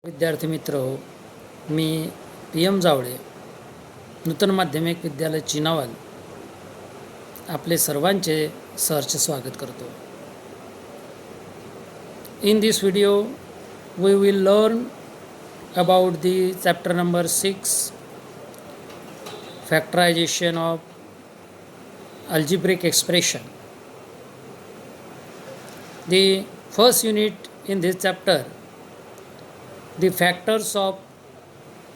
विद्यार्थी मित्र हो, मी PM जावळे, नूतन माध्यमिक विद्यालय चिनावाल आपले सर्वांचे सहर्ष स्वागत करतो. In this video we will learn about the chapter number 6 factorisation of algebraic expression. The first unit in this chapter, the factors of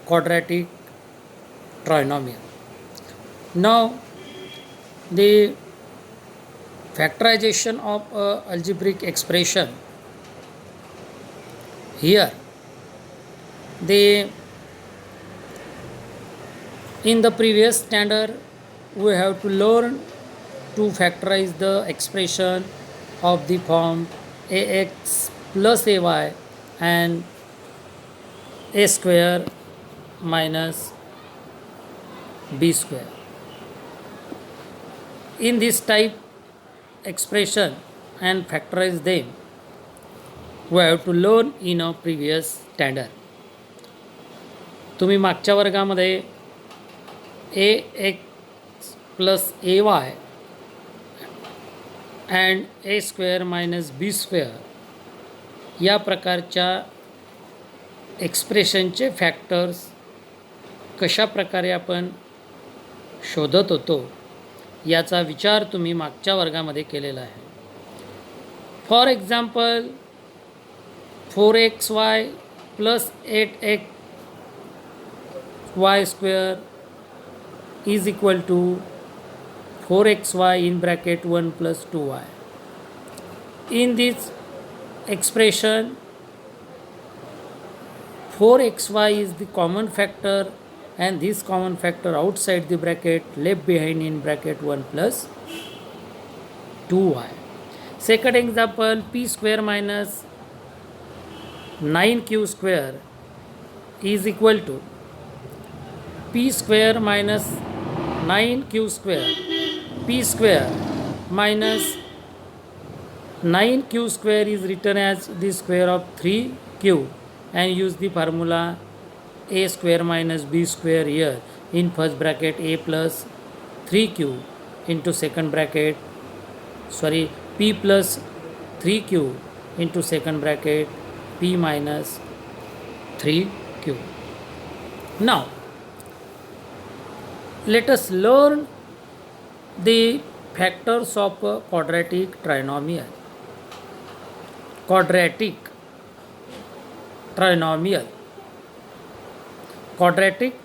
quadratic trinomial. Now the factorization of a algebraic expression, here in the previous standard we have to learn to factorize the expression of the form ax plus ay and a square minus b square. In this type expression and factorize them, we have to learn in a previous standard. तुम्ही मागच्या वर्गामध्ये ax plus ay and a square minus b square या प्रकारच्या एक्सप्रेशनचे factors कशा प्रकारे आपण शोधत होतो याचा विचार तुम्ही मागच्या वर्गामध्ये केलेला आहे. For example 4xy plus 8xy square is equal to 4xy in bracket 1 plus 2y. In this expression 4xy is the common factor and this common factor outside the bracket left behind in bracket 1 plus 2y. Second example, p square minus 9q square is equal to p square minus 9q square, p square minus 9q square is written as the square of 3q and use the formula a square minus b square here in first bracket a plus 3q into second bracket p plus 3q into second bracket p minus 3q. Now let us learn the factors of a quadratic trinomial. Quadratic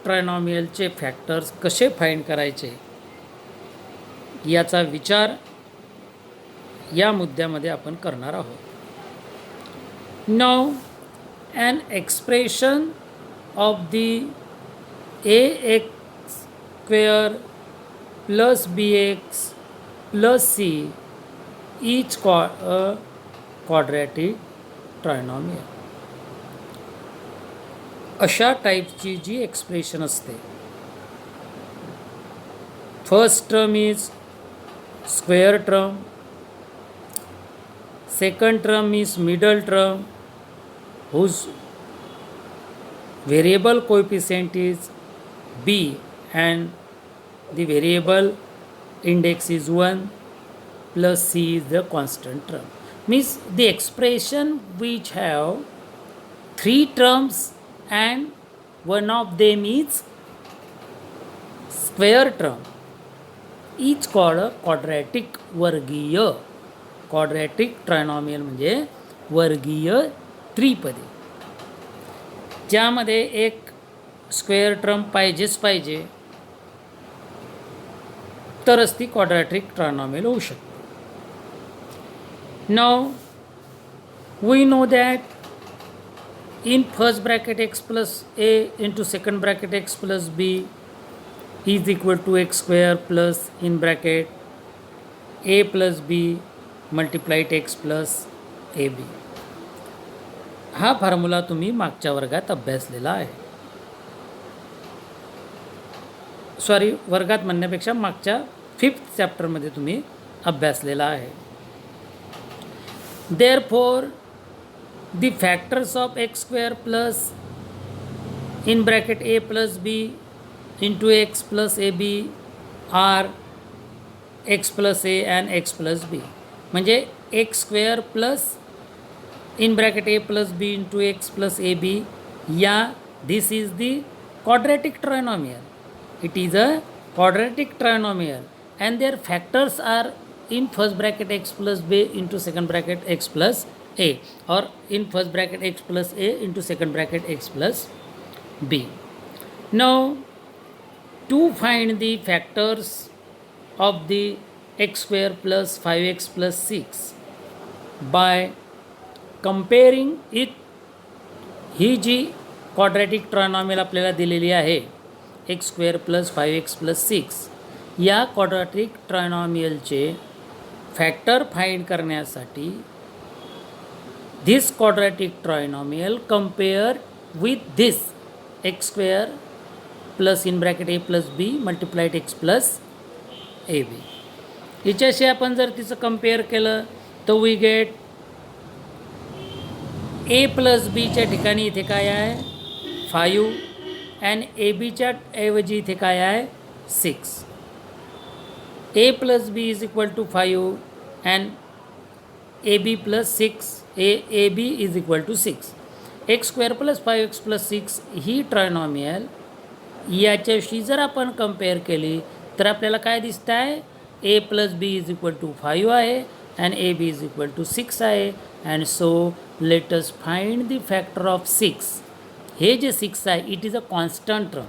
trinomialचे factors कसे find करायचे याचा विचार या मुद्द्यामध्ये आपण करणार आहोत. Now an expression of the ax square plus bx plus c each quadratic trinomial. अशा टाईपची जी एक्सप्रेशन असते, first term is square term, second term is middle term whose variable coefficient is b and the variable index is 1 plus c is the constant term. Means the expression which have three terms and one of them is square term, each called a quadratic वर्गीय. quadratic trinomial म्हणजे वर्गीय त्रिपदी, ज्यामध्ये एक square term पाहिजे तरच ती quadratic trinomial होऊ शकते. Now we know that in first bracket x plus a into second bracket x plus b is equal to x square plus in bracket a plus b multiplied x plus A B. हा formula तुम्ही मागच्या वर्गात अभ्यासलेला आहे. वर्गात म्हणण्यापेक्षा मागच्या 5th चॅप्टरमध्ये तुम्ही अभ्यासलेला आहे. Therefore the factors of x square plus in bracket a plus b into x plus ab are x plus a and x plus b. म्हणजे x square plus in bracket a plus b into x plus ab, yeah, this is the quadratic trinomial. It is a quadratic trinomial and their factors are in first bracket x plus b into second bracket x plus a, or in first bracket x plus a into second bracket x plus b. Now to find the factors of the x square plus 5x plus 6 by comparing it, ही जी quadratic trinomial आपल्याला दिलेली आहे x square plus 5x plus 6, या quadratic ट्रायनॉमियलचे factor find करण्यासाठी this quadratic trinomial compare with this X square plus in bracket A plus B multiplied X plus A B, हिच्याशी आपण जर तिचं कंपेअर केलं तर वी गेट ए प्लस बीच्या ठिकाणी इथे काय आहे 5 अँड ए बीच्या ऐवजी इथे काय आहे 6. A plus B is equal to 5 and A B plus 6, A B is equal to 6. X square plus 5x plus 6 ही ट्रायनॉमियल याच्याशी जर आपण कंपेअर केली तर आपल्याला काय दिसतं आहे, A plus B is equal to 5 आहे and A B is equal to 6 आहे. And so let us find the factor of 6. हे जे 6 आहे it is a constant term,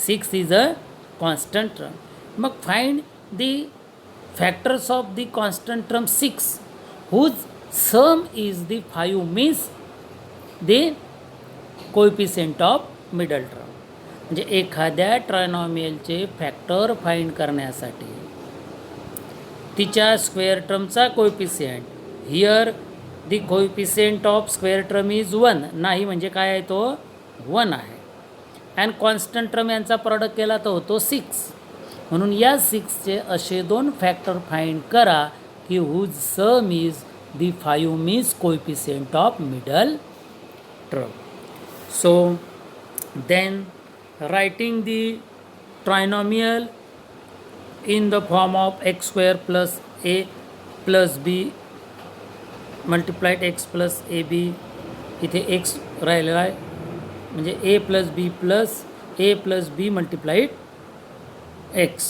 6 is a constant term. मग find the factors of the constant term 6 whose sum is the 5 means the coefficient of middle term. म्हणजे एखाद्या ट्रायनॉमियलचे factor find करण्यासाठी तिच्या square टर्मचा coefficient, here the coefficient of square term is 1, नाही म्हणजे काय आहे तो 1 आहे. अँड कॉन्स्टंट टर्म यांचा प्रॉडक्ट केला तर होतो 6. म्हणून या 6चे असे दोन फॅक्टर फाइंड करा की whose sum is the 5 means coefficient of middle term. So then writing the trinomial in the form of x square plus a plus b multiplied x plus ab, इथे x राहिलेला आहे म्हणजे a plus b multiplied x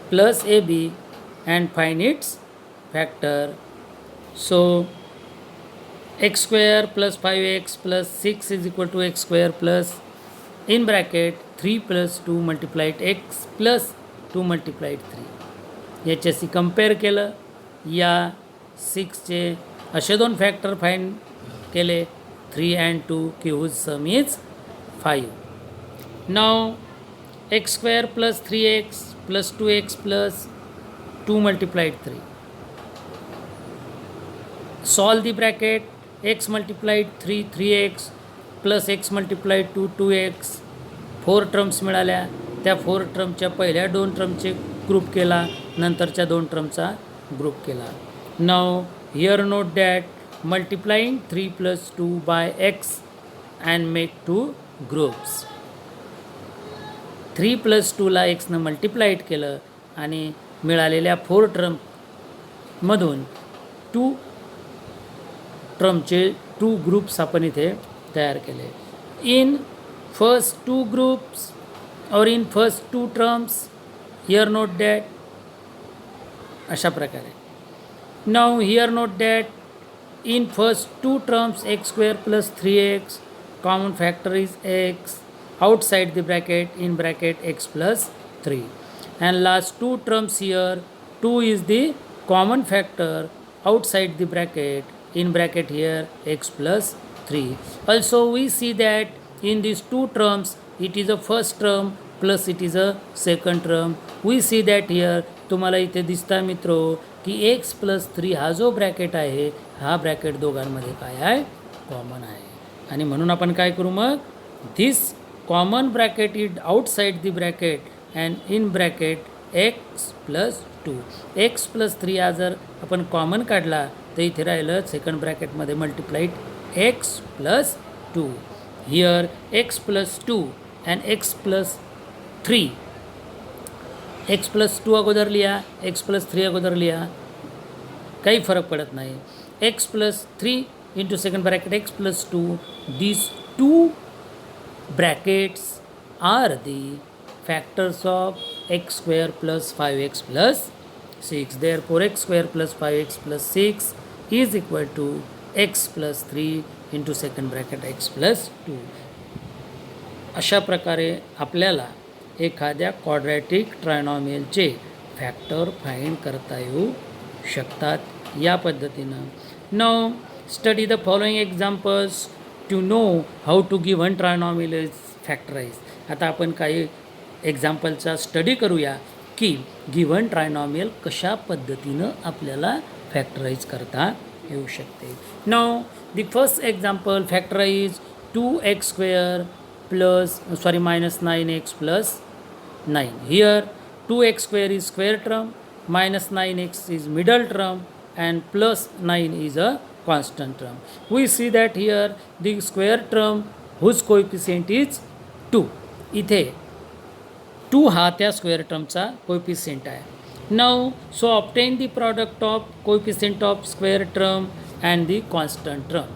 plus ab and find its factor. So x square plus 5x plus 6 is equal to x square plus in bracket 3 plus 2 multiplied x plus 2 multiplied 3. याच्याशी compare केलं, या 6चे असे दोन factor find केले 3 and 2 की whose sum is 5. Now X square plus 3x plus 2x plus 2 multiplied 3. Solve the bracket x multiplied 3 3x plus x multiplied 2 2x. 4 terms मिळाल्या, त्या 4 टर्मच्या पहिल्या 2 टर्मचे ग्रुप केला, नंतरच्या 2 टर्मचा ग्रुप केला. Now here note that multiplying 3 plus 2 by x and make 2 groups. 3 plus 2ला xनं मल्टिप्लाइड केलं आणि मिळालेल्या 4 टर्ममधून 2 टर्मचे 2 ग्रुप्स आपण इथे तयार केले. इन फर्स्ट 2 ग्रुप्स और in first 2 terms, here note that अशा प्रकारे. Now here note that in first 2 terms x square plus 3x, common factor is x, outside the bracket in bracket x plus 3, and last 2 terms here 2 is the common factor outside the bracket in bracket here x plus 3. Also we see that in these 2 terms it is a first term plus it is a second term. We see that here तुम्हाला इथे दिसता मित्रो की x plus 3 हा जो bracket आहे हा bracket दोघांमध्ये काय आहे कॉमन आहे. आणि म्हणून आपण काय करू मग, this common bracket is outside the bracket and in bracket x plus two. X plus 3 हा जर आपण कॉमन काढला तर इथे राहिलं सेकंड ब्रॅकेटमध्ये multiplied x plus two. Here x plus two and x plus 3. X plus two अगोदर लिहा, एक्स प्लस 3 अगोदर लिहा, काही फरक पडत नाही. X plus 3 into second bracket x plus 2. These two brackets are the factors of x square plus 5x plus 6. Therefore x square plus 5x plus 6 is equal to x plus 3 into second bracket x plus 2. अशा प्रकारे आपल्याला एखाद्या quadratic ट्रायनॉमियलचे factor find करता येऊ शकतात या पद्धतीनं. Now study the following examples to know how to give one trinomial is factorized. आता आपण काही एक्झाम्पलचा स्टडी करूया की गिव्हन ट्रायनॉमियल कशा पद्धतीनं आपल्याला फॅक्टराईज करता येऊ शकते. Now the first example, factorise 2x² plus minus 9x plus 9. Here 2x² is square term, minus 9x is middle term, and plus 9 is a constant term. We see that here the square term whose coefficient is 2. इथे 2 हा त्या square टर्मचा coefficient आहे. Now so obtain the product of coefficient of square term and the constant term.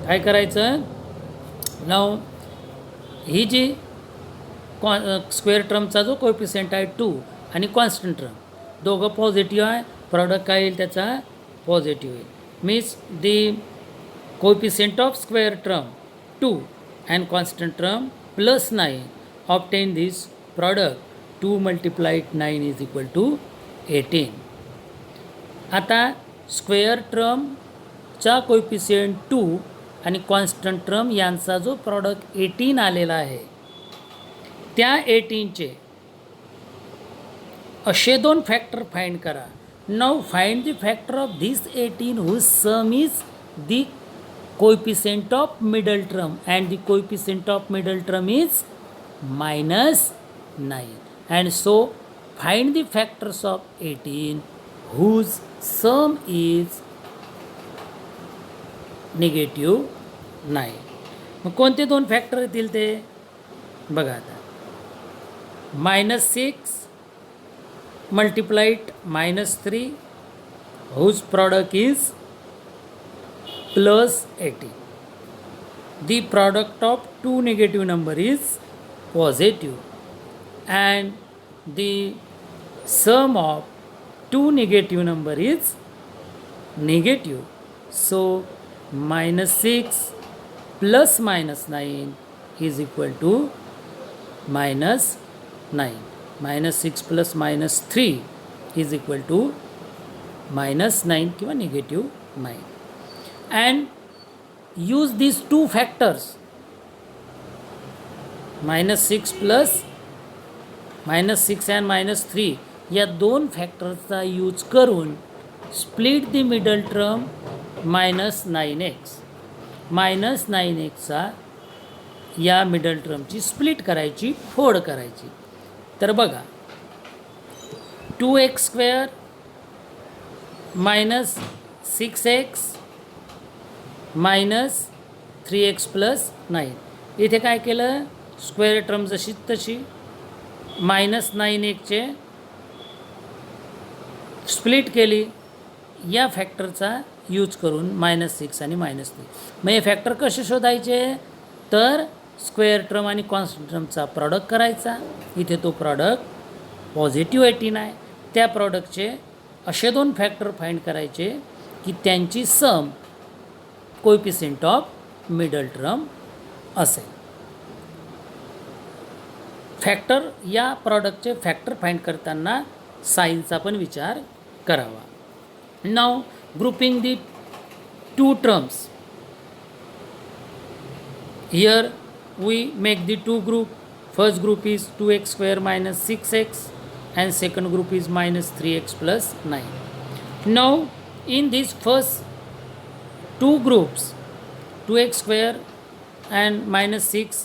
काय करायचं, now he G square टर्मचा जो coefficient आहे 2 आणि कॉन्स्टंट टर्म दोघं पॉझिटिव्ह आहे, प्रॉडक्ट काय येईल त्याचा पॉझिटिव्ह येईल. Means the coefficient of square term 2 and constant term plus 9 obtain this product 2 multiplied 9 is equal to 18. आता स्क्वेअर टर्मचा कोएफिशियंट 2 आणि कॉन्स्टंट टर्म यांचा जो प्रॉडक्ट 18 आलेला आहे त्या 18चे असे दोन फॅक्टर फाइंड करा. Now find the factor of this 18 whose sum is the coefficient of middle term and the coefficient of middle term is minus 9. And so find the factors of 18 whose sum is negative 9. मग कोणते दोन factor येतील ते बघा. आता -6 multiplied -3 whose product is plus 18. The product of two negative number is positive and the sum of two negative number is negative. So -6 plus -9 is equal to -9. -6 plus -3 is equal to -9 किंवा -9. And use these two factors, -6 plus -6 and -3 या दोन फॅक्टरचा use करून split the middle term -9x. -9xचा या middle टर्मची split करायची, फोड करायची. तर बघा 2x² minus 6x minus 3x plus 9. इथे काय केलं, स्क्वेअर टर्म जशी तशी -9xचे स्प्लिट केली या फॅक्टरचा यूज करून -6 आणि -3. मग हे फॅक्टर कसे शोधायचे, तर स्क्वेअर टर्म आणि कॉन्स्टंट टर्मचा प्रॉडक्ट करायचा. इथे तो प्रॉडक्ट पॉझिटिव्ह 18 आहे. त्या प्रॉडक्टचे असे दोन फॅक्टर फाइंड करायचे की त्यांची sum coefficient of middle term असेल. फॅक्टर या प्रॉडक्टचे फॅक्टर फाइंड करताना साईनचा पण विचार करावा. Now grouping the two terms. Here we make the two group. First group is 2x² minus 6x and second group is -3x plus 9. Now in these first two groups 2x² and -6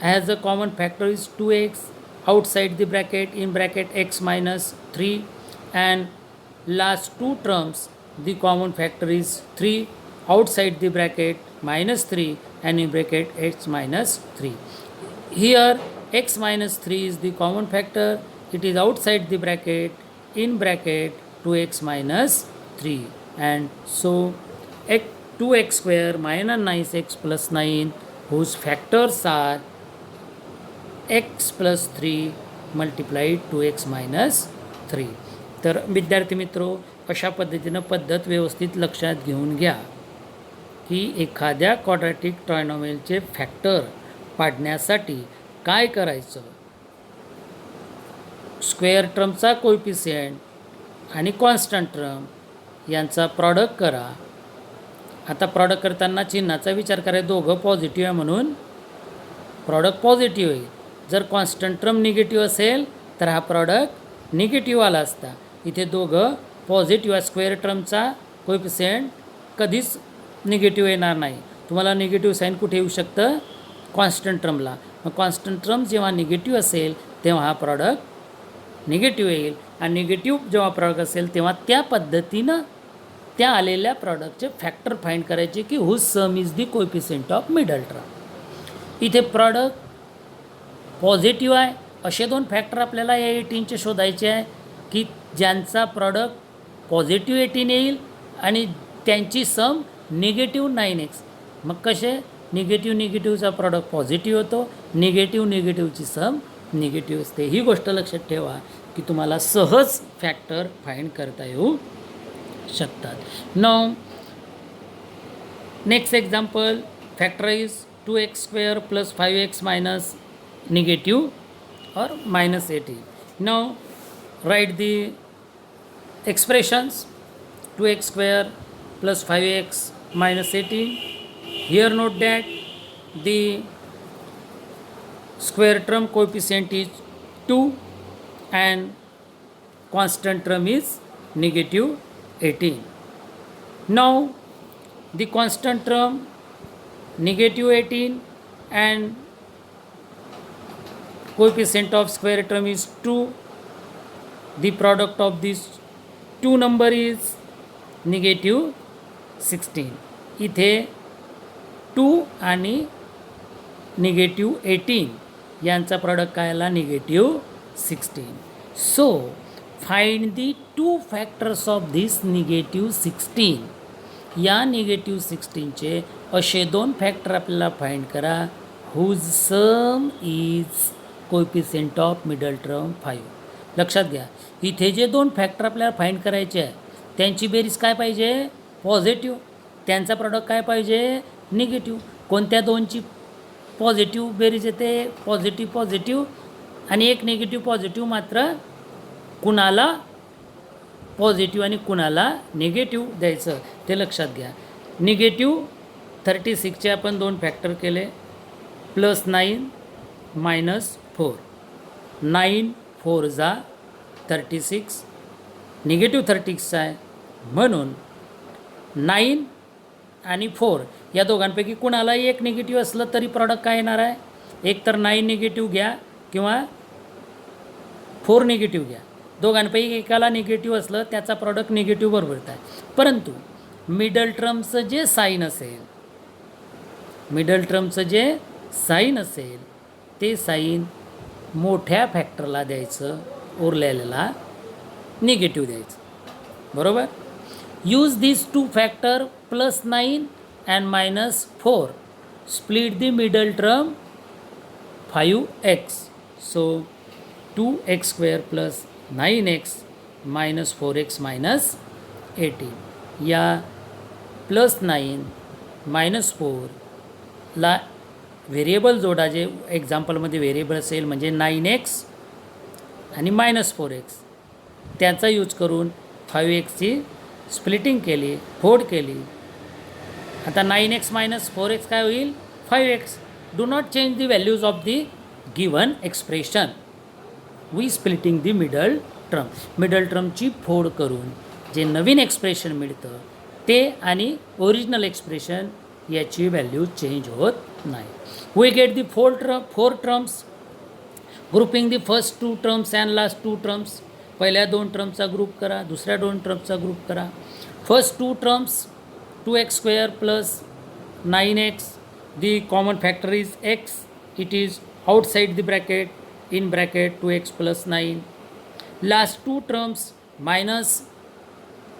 has a common factor is 2x outside the bracket, in bracket x minus 3, and last two terms the common factor is 3, outside the bracket minus 3, and in bracket x minus 3. Here x minus 3 is the common factor, it is outside the bracket, in bracket 2x minus 3, and so 2x square minus 9x plus 9 whose factors are x plus 3 multiplied 2x minus 3. तर विद्यार्थी मित्रो, अशा पद्धतीनं पद्धत व्यवस्थित लक्षात घेऊन घ्या की एखाद्या क्वाड्रॅटिक ट्रायनॉमियलचे फॅक्टर पाडण्यासाठी काय करायचं. स्क्वेअर टर्मचा कोएफिशियंट आणि कॉन्स्टंट टर्म यांचा प्रॉडक्ट करा. आता प्रॉडक्ट करताना चिन्हाचा विचार करा, दोघं पॉझिटिव्ह आहे म्हणून प्रॉडक्ट पॉझिटिव्ह आहे. जर कॉन्स्टंट टर्म निगेटिव्ह असेल तर हा प्रॉडक्ट निगेटिव्ह आला असता. इथे दोघं पॉझिटिव्ह आहे. स्क्वेअर टर्मचा कोएफिशियंट कधीच निगेटिव्ह येणार नाही. तुम्हाला निगेटिव्ह साईन कुठे येऊ शकतं, कॉन्स्टंट टर्मला. मग कॉन्स्टंट टर्म जेव्हा निगेटिव्ह असेल तेव्हा हा प्रॉडक्ट निगेटिव्ह येईल, आणि निगेटिव्ह जेव्हा प्रॉडक्ट असेल तेव्हा त्या पद्धतीनं त्या आलेल्या प्रॉडक्टचे फॅक्टर फाइंड करायचे की whose sum is the coefficient of middle term. इथे प्रॉडक्ट पॉझिटिव्ह आहे असे दोन फॅक्टर आपल्याला या 18चे शोधायचे आहे की ज्यांचा प्रॉडक्ट पॉझिटिव्ह 18 येईल आणि त्यांची सम निगेटिव्ह 9x. मग कसे, निगेटिव्हचा प्रॉडक्ट पॉझिटिव्ह होतो, निगेटिव्हची सम निगेटिव्ह असते. ही गोष्ट लक्षात ठेवा की तुम्हाला सहज फॅक्टर फाइंड करता येऊ शकतात. Now next example, factorise 2x square plus 5x minus negative or minus 18. Now write the expressions 2x square plus 5x minus 18. Here note that the square term coefficient is 2 and constant term is negative 18. Now the constant term negative 18 and coefficient of square term is 2. The product of these two number is negative 16. इथे 2 आणि negative 18 यांचा product काय आला, negative 16. So find the two factors of this negative 16. या negative 16चे असे दोन factor आपल्याला find करा whose sum is coefficient of middle term 5. लक्षात घ्या, इथे जे दोन फॅक्टर आपल्याला फाइंड करायचे आहे त्यांची बेरीज काय पाहिजे, पॉझिटिव्ह. त्यांचा प्रॉडक्ट काय पाहिजे, निगेटिव्ह. कोणत्या दोनची पॉझिटिव्ह बेरीज येते, पॉझिटिव्ह, आणि एक निगेटिव्ह पॉझिटिव्ह. मात्र कुणाला पॉझिटिव्ह आणि कुणाला निगेटिव्ह द्यायचं ते लक्षात घ्या. निगेटिव्ह 36चे आपण दोन फॅक्टर केले, प्लस 9 मायनस 4. 9 4 जा 36, निगेटिव्ह 36 आहे म्हणून 9 आणि 4 या दोघांपैकी कुणालाही एक निगेटिव्ह असलं तरी प्रॉडक्ट काय येणार आहे, एक तर 9 निगेटिव्ह घ्या किंवा 4 निगेटिव्ह घ्या. दोघांपैकी एकाला निगेटिव्ह असलं त्याचा प्रॉडक्ट निगेटिव्ह बरोबर आहे. परंतु मिडल टर्मचं जे साईन असेल ते साईन मोठ्या फॅक्टरला द्यायचं, उरलेल्याला निगेटिव्ह द्यायचं. बरोबर. Use this two factor plus 9 and minus 4 split the middle term 5x. So 2x square plus 9x minus 4x minus 18. या प्लस 9 मायनस 4ला व्हेरिएबल जोडा, जे एक्झाम्पलमध्ये व्हेरिएबल असेल म्हणजे 9x आणि मायनस 4x. त्याचा यूज करून 5xची स्प्लिटिंग केली, फोड केली. आता 9x मायनस 4x काय होईल, 5x. Do not change the values of the given expression. We splitting the middle term. Middle टर्मची फोड करून जे नवीन एक्सप्रेशन मिळतं ते आणि ओरिजिनल एक्सप्रेशन याची व्हॅल्यू चेंज होत नाही. We get the four terms grouping the first two terms and last two terms. पहिल्या दोन टर्मचा ग्रुप करा, दुसऱ्या दोन टर्मचा ग्रुप करा. First two terms 2x² plus 9x. The common factor is x. It is outside the bracket, in bracket 2x plus 9. Last two terms minus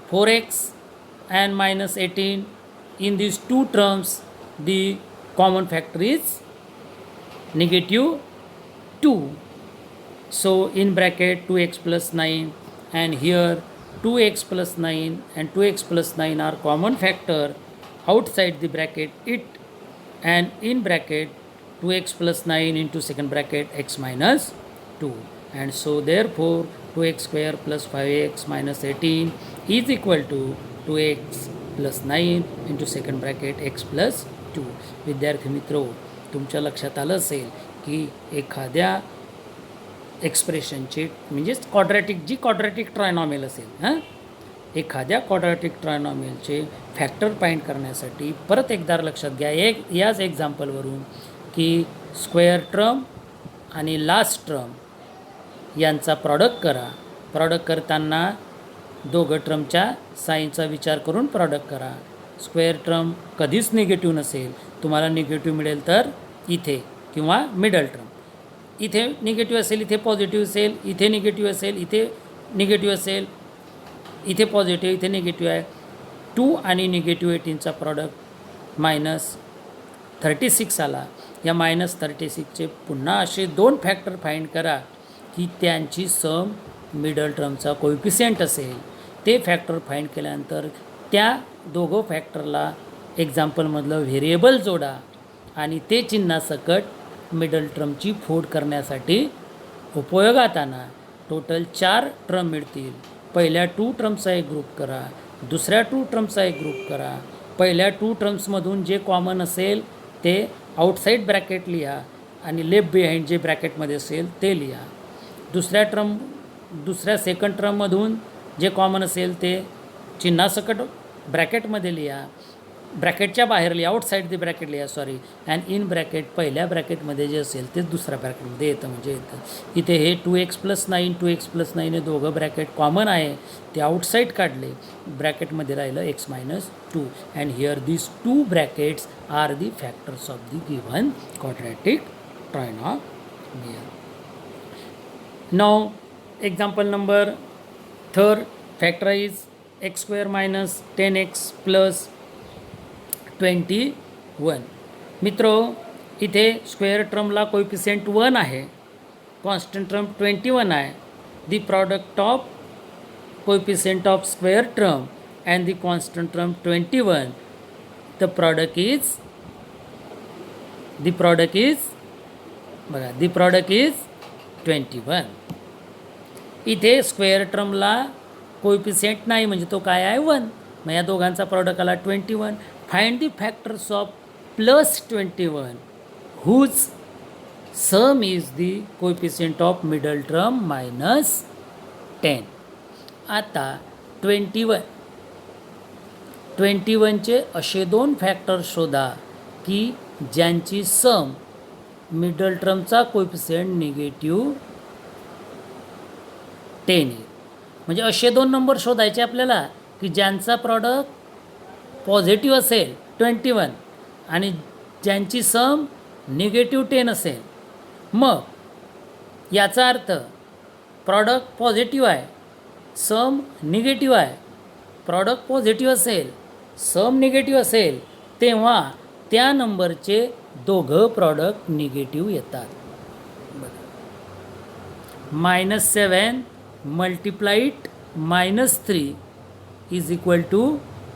4x and minus 18. In these two terms the common factor is negative 2. So in bracket 2x plus 9, and here 2x plus 9 and 2x plus 9 are common factor outside the bracket it, and in bracket 2x plus 9 into second bracket x minus 2, and so therefore 2x square plus 5x minus 18 is equal to 2x plus 9 into second bracket x plus 2. विद्यार्थी मित्रो, तुमच्या लक्षात आलं असेल की एखाद्या एक्सप्रेशनचे म्हणजेच quadratic trinomial असेल, एखाद्या क्वाड्रॅटिक ट्रायनॉमियलचे फॅक्टर फाइंड करण्यासाठी परत एकदा लक्षात घ्या याच एक्झाम्पलवरून की स्क्वेअर ट्रम आणि लास्ट ट्रम यांचा प्रॉडक्ट करा. प्रॉडक्ट करताना दोघं ट्रमच्या साईनचा विचार करून प्रॉडक्ट करा. स्क्वेअर ट्रम कधीच निगेटिव्ह नसेल. तुम्हाला निगेटिव्ह मिळेल तर इथे, किंवा मिडल ट्रम इथे निगेटिव्ह असेल, इथे पॉझिटिव्ह असेल, इथे निगेटिव्ह असेल, इथे निगेटिव्ह असेल, इथे पॉझिटिव्ह, इथे निगेटिव्ह आहे. 2 आणि निगेटिव्ह 18चा प्रॉडक्ट -36 आला. या -36चे पुन्हा असे दोन फॅक्टर फाइंड करा की त्यांची सम मिडल टर्मचा कोएफिशियंट असेल. ते फॅक्टर फाइंड केल्यानंतर त्या दोघं फॅक्टरला एक्झाम्पलमधलं व्हेरिएबल जोडा आणि ते चिन्हासकट मिडल टर्मची फोड करण्यासाठी उपयोगात आणा. टोटल 4 टर्म मिळतील. पहिल्या 2 टर्मचा एक ग्रुप करा, दुसऱ्या 2 टर्मचा एक ग्रुप करा. पहिल्या 2 टर्म्समधून जे कॉमन असेल ते आउटसाईड ब्रॅकेट लिहा आणि लेफ्ट बिहाइंड जे ब्रॅकेटमध्ये असेल ते लिहा. दुसऱ्या सेकंड टर्ममधून जे कॉमन असेल ते चिन्हासकट ब्रॅकेटमध्ये लिहा, ब्रॅकेटच्या बाहेर लिहा, आउटसाईड दी ब्रॅकेट लिहा अँड इन ब्रॅकेट पहिल्या ब्रॅकेटमध्ये जे असेल ते दुसऱ्या ब्रॅकेटमध्ये येतं. म्हणजे येतं इथे हे 2x plus 9 हे दोघं ब्रॅकेट कॉमन आहे, ते आउटसाईड काढले, ब्रॅकेटमध्ये राहिलं x minus 2, and here these 2 brackets are the factors of the given quadratic trinomial. Now example number 3, factorize x square minus 10x plus 21. मित्रो, इथे स्क्वेअर टर्मला कोएफिशियंट 1 आहे, कॉन्स्टंट टर्म 21 आहे. The product of coefficient of square term and the constant term 21, the product is 21. इथे square टर्मला coefficient नाही म्हणजे तो काय आहे 1. मग या दोघांचा प्रॉडक्ट आला 21. Find the factors of +21 whose sum is the coefficient of middle term -10. आता 21चे असे दोन फॅक्टर शोधा की ज्यांची सम मिडल टर्मचा कोएफिशियंट -10 आहे. म्हणजे असे दोन नंबर शोधायचे आपल्याला की ज्यांचा प्रॉडक्ट पॉझिटिव्ह असेल 21 आणि ज्यांची सम -10 असेल. मग याचा अर्थ प्रॉडक्ट पॉझिटिव्ह आहे, सम निगेटिव्ह आहे. प्रॉडक्ट पॉझिटिव्ह असेल, सम निगेटिव्ह असेल, तेव्हा त्या नंबरचे दोघं प्रॉडक्ट निगेटिव्ह येतात. -7 multiplied -3 is equal to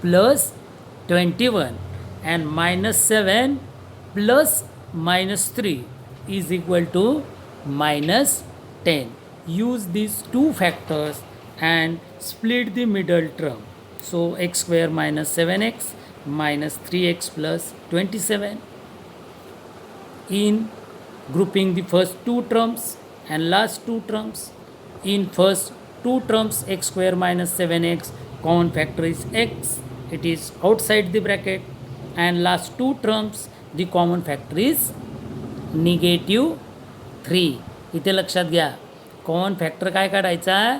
+21 and -7 plus -3 is equal to -10. Use these two factors and split the middle term. So x square minus 7x minus 3x plus 27. In grouping the first 2 terms and last 2 terms, in first 2 terms x square minus 7x, common factor is x, it is outside the bracket, and last 2 terms the common factor is -3. इथे लक्षात घ्या, common factor काय काढायचा,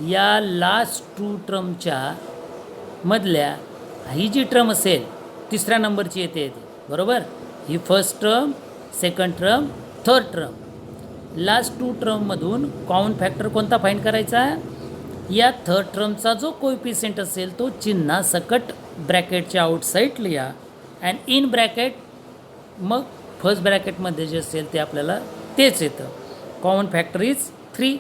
या last 2 टर्मच्या मधल्या ही जी term असेल तिसऱ्या नंबरची येते बरोबर, ही first term, second term, third term. Last 2 टर्ममधून कॉमन फॅक्टर कोणता फाईंड करायचा, या थर्ड टर्मचा जो कोएफिशियंट असेल तो चिन्हा सकट ब्रॅकेटच्या आउटसाईड लिहा अँड इन ब्रॅकेट मग फर्स्ट ब्रॅकेटमध्ये जे असेल ते आपल्याला तेच येतं. Common factor is 3,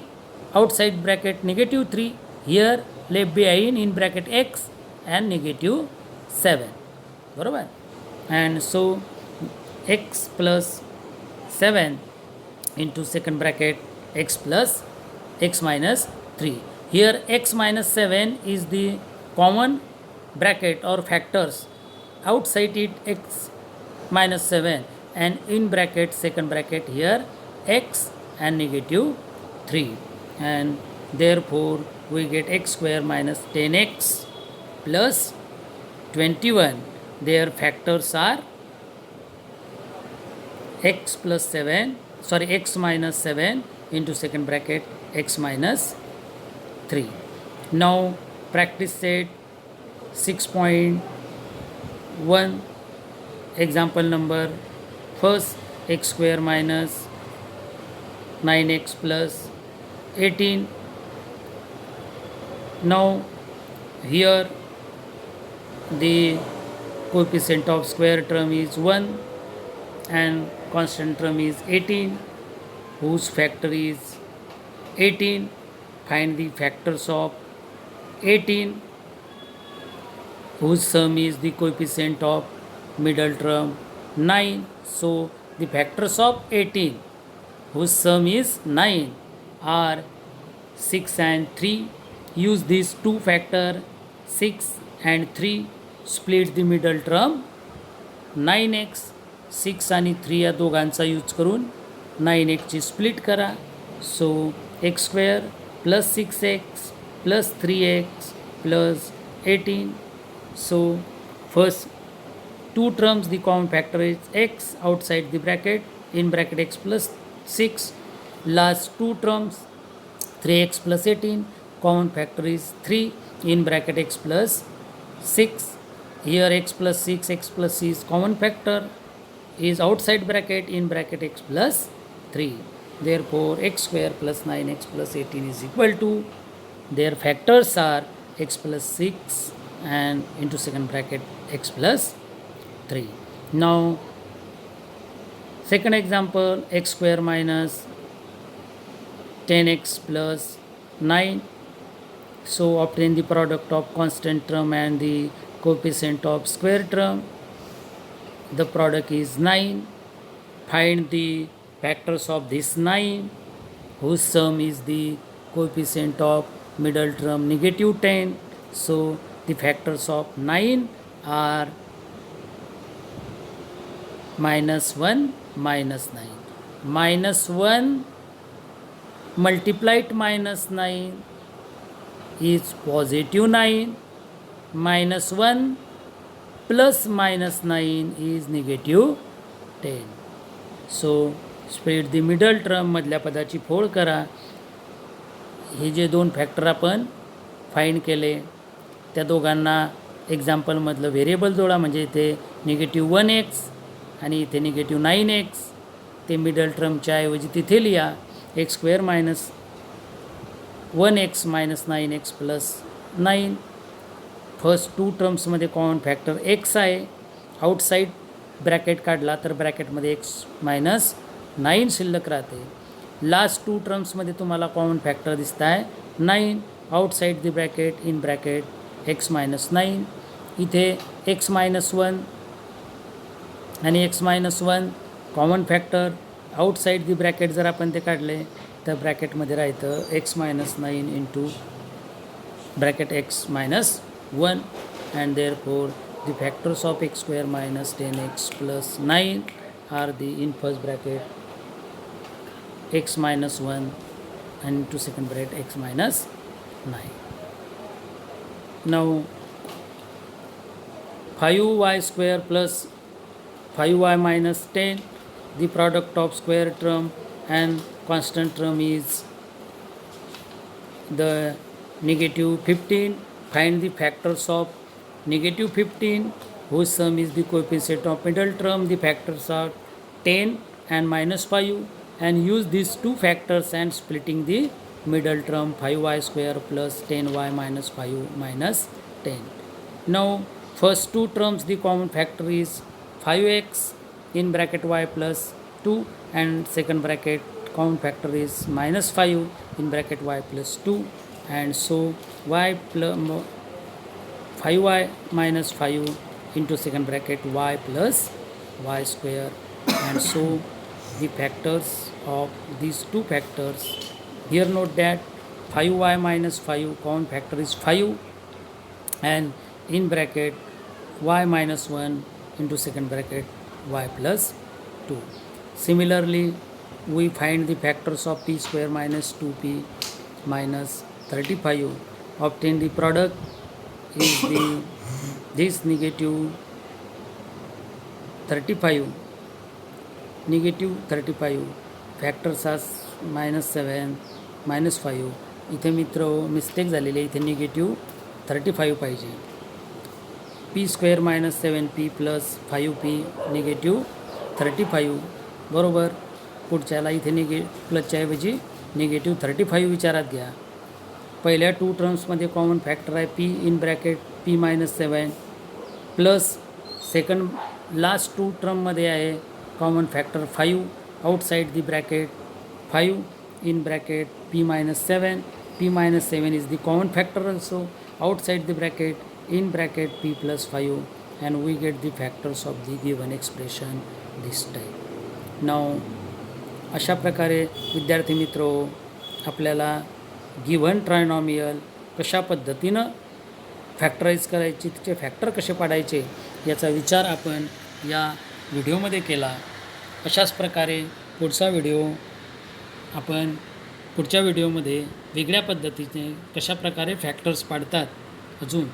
outside bracket -3, here left behind in bracket x and -7 बरोबर. And so x + 7 into second bracket x + x - 3. Here x - 7 is the common bracket or factors. Outside it x - 7 and in bracket second bracket here x and -3, and therefore we get x square minus 10x plus 21. Their factors are x + 7, sorry, x - 7 into second bracket x - 3. Now practice set 6.1, example number first, x square minus 9x plus 18. Now here the coefficient of square term is 1 and constant term is 18, whose factor is 18. Find the factors of 18, whose sum is the coefficient of middle term 9. So the factors of 18 whose sum is 9 are 6 and 3. Use these two factor 6 and 3, split the middle term 9x. 6 आणि 3 या दोघांचा use करून 9x ची split करा. So x square plus 6x plus 3x plus 18. So first 2 terms the common factor is x outside the bracket in bracket x plus 6. Last 2 terms 3x plus 18, common factor is 3 in bracket x plus 6. Here x plus 6, x plus c is common factor, is outside bracket in bracket x plus 3. Therefore x square plus 9x plus 18 is equal to, their factors are x plus 6 and into second bracket x plus 3. Now second example, x square minus 10x plus 9. So obtain the product of constant term and the coefficient of square term. The product is 9. Find the factors of this 9, whose sum is the coefficient of middle term -10. So the factors of 9 are -1 -9. -1 multiplied -9 is positive 9. -1 plus -9 is -10. So split the middle term मधल्या पदाची फोड करा. हे जे 2 factor आपण find केले त्या दोघांना एक्झाम्पलमधलं व्हेरिएबल जोडा, म्हणजे इथे -1x आणि इथे -9x. ते मिडल टर्मच्या ऐवजी तिथे लिहा x square minus 1x minus 9x plus 9. First 2 टर्म्समध्ये कॉमन फॅक्टर x आहे. आउटसाईड ब्रॅकेट काढला तर ब्रॅकेटमध्ये x मायनस 9 शिल्लक राहते. लास्ट 2 टर्म्समध्ये तुम्हाला कॉमन फॅक्टर दिसत आहे 9. Outside the bracket in bracket x minus 9. इथे x मायनस 1 आणि x minus 1 common factor. Outside the bracket जर आपण ते काढले तर ब्रॅकेटमध्ये राहतं x minus 9 into bracket x minus 1. and therefore the factors of x square minus 10x plus 9 are the in first bracket x minus 1 and into second bracket x minus 9. Now 5y square plus 5y minus 10, the product of square term and constant term is the negative 15. Find the factors of negative 15 whose sum is the coefficient of middle term. The factors are 10 and minus 5, and use these two factors and splitting the middle term 5y square plus 10y minus 5 minus 10. Now first two terms, the common factor is 5x in bracket y plus 2, and second bracket common factor is minus 5 in bracket y plus 2, and so y plus 5y minus 5 into second bracket y plus y square, and so the factors of these two factors. Here note that 5y minus 5 common factor is 5, and in bracket y minus 1 into second bracket y plus 2. Similarly, we find the factors of p square minus 2p minus 35. Obtain the product is this negative 35 factors are minus 7 minus 5. इथे मित्र mistake झालेली आहे, इथे negative 35 पाहिजे. P square minus 7p plus 5p negative 35 बरोबर. पुढच्याला इथे प्लसच्या ऐवजी negative 35 विचारात घ्या. पहिल्या टू टर्म्समध्ये कॉमन फॅक्टर आहे P in bracket p minus 7 plus second last two टर्ममध्ये आहे common factor 5 outside the bracket 5 in bracket p minus 7. p minus 7 is the common factor also outside the bracket in bracket p plus 5, and we get the factors of the given expression this time. Now अशा प्रकारे विद्यार्थी मित्रो आपल्याला given trinomial कशा पद्धतीनं फॅक्टराईज करायची, तिचे factor कसे पाडायचे याचा विचार आपण या व्हिडिओमध्ये केला. अशाच प्रकारे पुढचा व्हिडिओ आपण पुढच्या व्हिडिओमध्ये वेगळ्या पद्धतीने कशा प्रकारे फॅक्टर्स पाडतात, अजून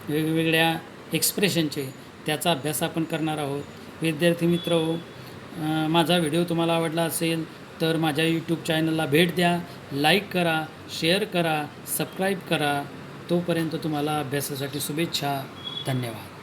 वेगवेगळ्या एक्सप्रेशनचे, त्याचा अभ्यास आपण करणार आहोत. विद्यार्थी मित्र, माझा व्हिडिओ तुम्हाला आवडला असेल तर माझ्या यूट्यूब चॅनलला भेट द्या, लाईक करा, शेअर करा, सबस्क्राईब करा. तोपर्यंत तुम्हाला अभ्यासासाठी शुभेच्छा. धन्यवाद.